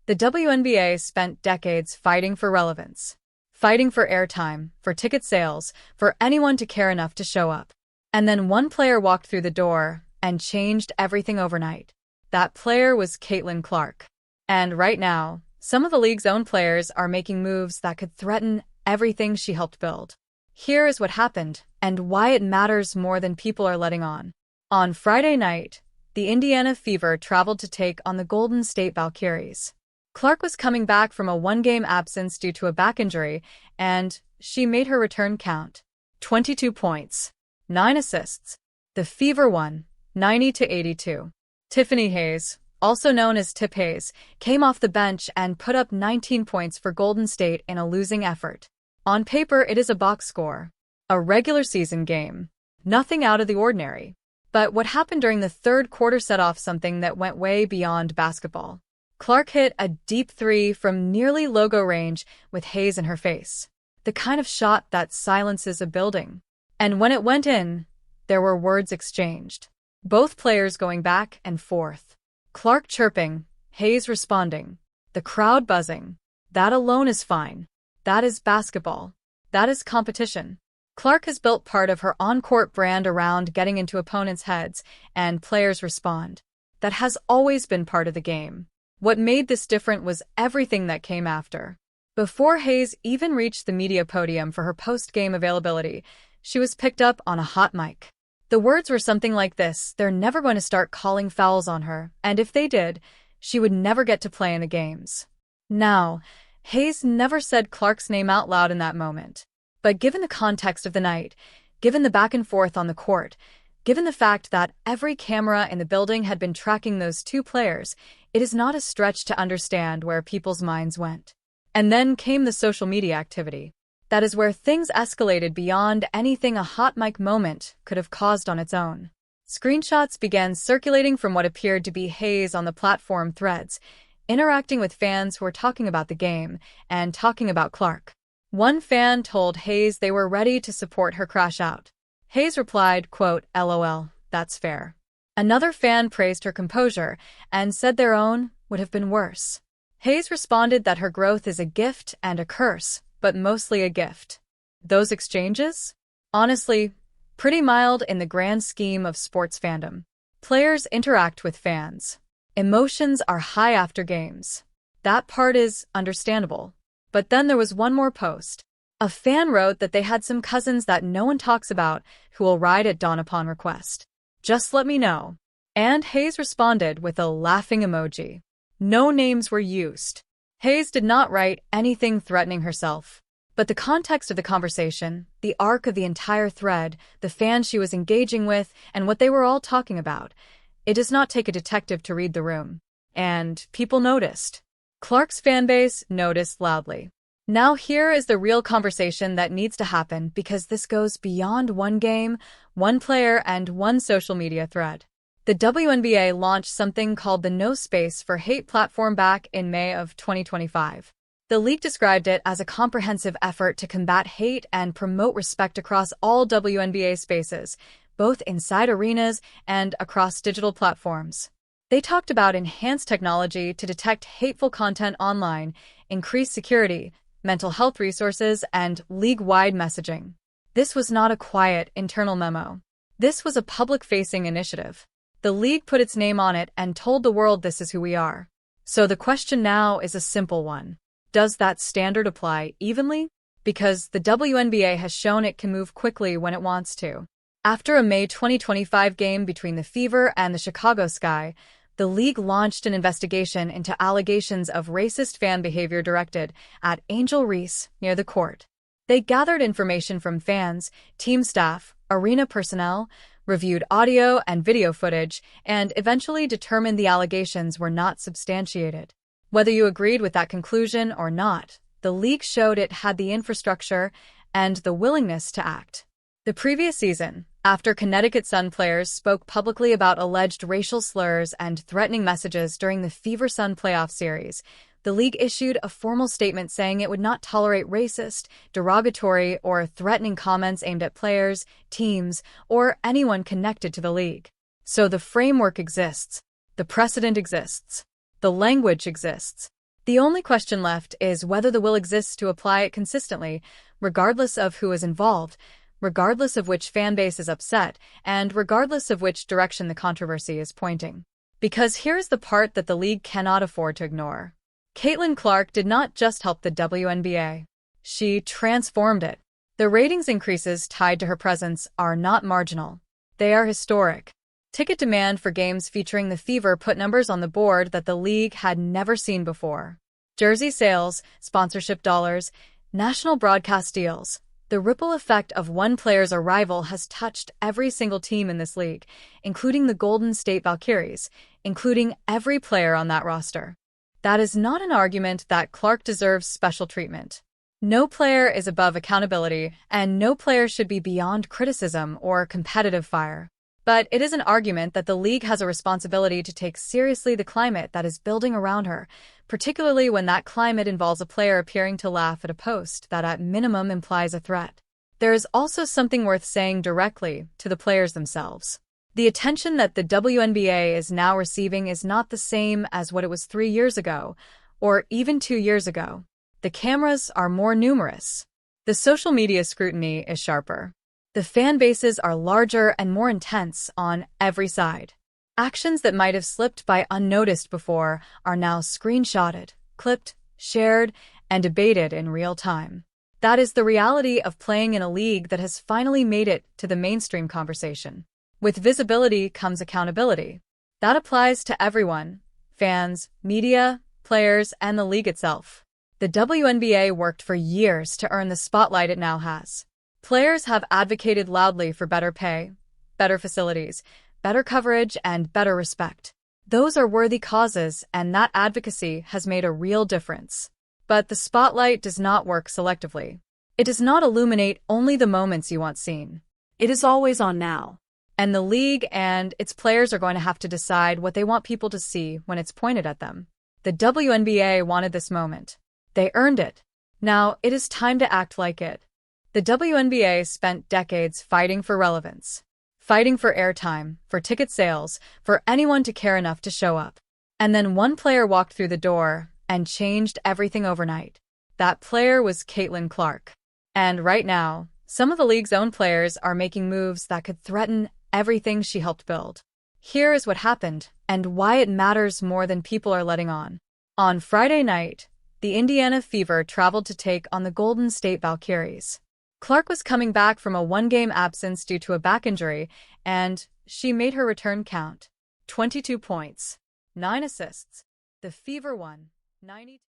The WNBA spent decades fighting for relevance, fighting for airtime, for ticket sales, for anyone to care enough to show up. And then one player walked through the door and changed everything overnight. That player was Caitlin Clark. And right now, some of the league's own players are making moves that could threaten everything she helped build. Here is what happened and why it matters more than people are letting on. On Friday night, the Indiana Fever traveled to take on the Golden State Valkyries. Clark was coming back from a one-game absence due to a back injury, and she made her return count. 22 points, 9 assists. The Fever won, 90-82. Tiffany Hayes, also known as Tip Hayes, came off the bench and put up 19 points for Golden State in a losing effort. On paper, it is a box score, a regular season game. Nothing out of the ordinary. But what happened during the third quarter set off something that went way beyond basketball. Clark hit a deep three from nearly logo range with Hayes in her face. The kind of shot that silences a building. And when it went in, there were words exchanged. Both players going back and forth. Clark chirping, Hayes responding. The crowd buzzing. That alone is fine. That is basketball. That is competition. Clark has built part of her on-court brand around getting into opponents' heads, and players respond. That has always been part of the game. What made this different was everything that came after. Before Hayes even reached the media podium for her post-game availability, she was picked up on a hot mic. The words were something like this: they're never going to start calling fouls on her, and if they did, she would never get to play in the games. Now, Hayes never said Clark's name out loud in that moment. But given the context of the night, given the back and forth on the court, given the fact that every camera in the building had been tracking those two players, it is not a stretch to understand where people's minds went. And then came the social media activity. That is where things escalated beyond anything a hot mic moment could have caused on its own. Screenshots began circulating from what appeared to be Hayes on the platform threads, interacting with fans who were talking about the game and talking about Clark. One fan told Hayes they were ready to support her crash out. Hayes replied, quote, "LOL, that's fair." Another fan praised her composure and said their own would have been worse. Hayes responded that her growth is a gift and a curse, but mostly a gift. Those exchanges? Honestly, pretty mild in the grand scheme of sports fandom. Players interact with fans. Emotions are high after games. That part is understandable. But then there was one more post. A fan wrote that they had some cousins that no one talks about who will ride at dawn upon request. Just let me know. And Hayes responded with a laughing emoji. No names were used. Hayes did not write anything threatening herself. But the context of the conversation, the arc of the entire thread, the fans she was engaging with, and what they were all talking about, it does not take a detective to read the room. And people noticed. Clark's fanbase noticed loudly. Now here is the real conversation that needs to happen, because this goes beyond one game, one player, and one social media thread. The WNBA launched something called the No Space for Hate platform back in May of 2025. The league described it as a comprehensive effort to combat hate and promote respect across all WNBA spaces, both inside arenas and across digital platforms. They talked about enhanced technology to detect hateful content online, increased security, mental health resources, and league-wide messaging. This was not a quiet, internal memo. This was a public-facing initiative. The league put its name on it and told the world this is who we are. So the question now is a simple one. Does that standard apply evenly? Because the WNBA has shown it can move quickly when it wants to. After a May 2025 game between the Fever and the Chicago Sky, the league launched an investigation into allegations of racist fan behavior directed at Angel Reese near the court. They gathered information from fans, team staff, arena personnel, reviewed audio and video footage, and eventually determined the allegations were not substantiated. Whether you agreed with that conclusion or not, the league showed it had the infrastructure and the willingness to act. The previous season, after Connecticut Sun players spoke publicly about alleged racial slurs and threatening messages during the Fever Sun playoff series, the league issued a formal statement saying it would not tolerate racist, derogatory, or threatening comments aimed at players, teams, or anyone connected to the league. So the framework exists, the precedent exists, the language exists. The only question left is whether the will exists to apply it consistently, regardless of who is involved, regardless of which fan base is upset, and regardless of which direction the controversy is pointing. Because here's the part that the league cannot afford to ignore. Caitlin Clark did not just help the WNBA. She transformed it. The ratings increases tied to her presence are not marginal. They are historic. Ticket demand for games featuring the Fever put numbers on the board that the league had never seen before. Jersey sales, sponsorship dollars, national broadcast deals. The ripple effect of one player's arrival has touched every single team in this league, including the Golden State Valkyries, including every player on that roster. That is not an argument that Clark deserves special treatment. No player is above accountability, and no player should be beyond criticism or competitive fire. But it is an argument that the league has a responsibility to take seriously the climate that is building around her, particularly when that climate involves a player appearing to laugh at a post that at minimum implies a threat. There is also something worth saying directly to the players themselves. The attention that the WNBA is now receiving is not the same as what it was 3 years ago, or even 2 years ago. The cameras are more numerous. The social media scrutiny is sharper. The fan bases are larger and more intense on every side. Actions that might have slipped by unnoticed before are now screenshotted, clipped, shared, and debated in real time. That is the reality of playing in a league that has finally made it to the mainstream conversation. With visibility comes accountability. That applies to everyone: fans, media, players, and the league itself. The WNBA worked for years to earn the spotlight it now has. Players have advocated loudly for better pay, better facilities, better coverage, and better respect. Those are worthy causes, and that advocacy has made a real difference. But the spotlight does not work selectively. It does not illuminate only the moments you want seen. It is always on now. And the league and its players are going to have to decide what they want people to see when it's pointed at them. The WNBA wanted this moment. They earned it. Now it is time to act like it. The WNBA spent decades fighting for relevance, fighting for airtime, for ticket sales, for anyone to care enough to show up. And then one player walked through the door and changed everything overnight. That player was Caitlin Clark. And right now, some of the league's own players are making moves that could threaten everything she helped build. Here is what happened and why it matters more than people are letting on. On Friday night, the Indiana Fever traveled to take on the Golden State Valkyries. Clark was coming back from a one-game absence due to a back injury, and she made her return count. 22 points, 9 assists. The Fever won, 90.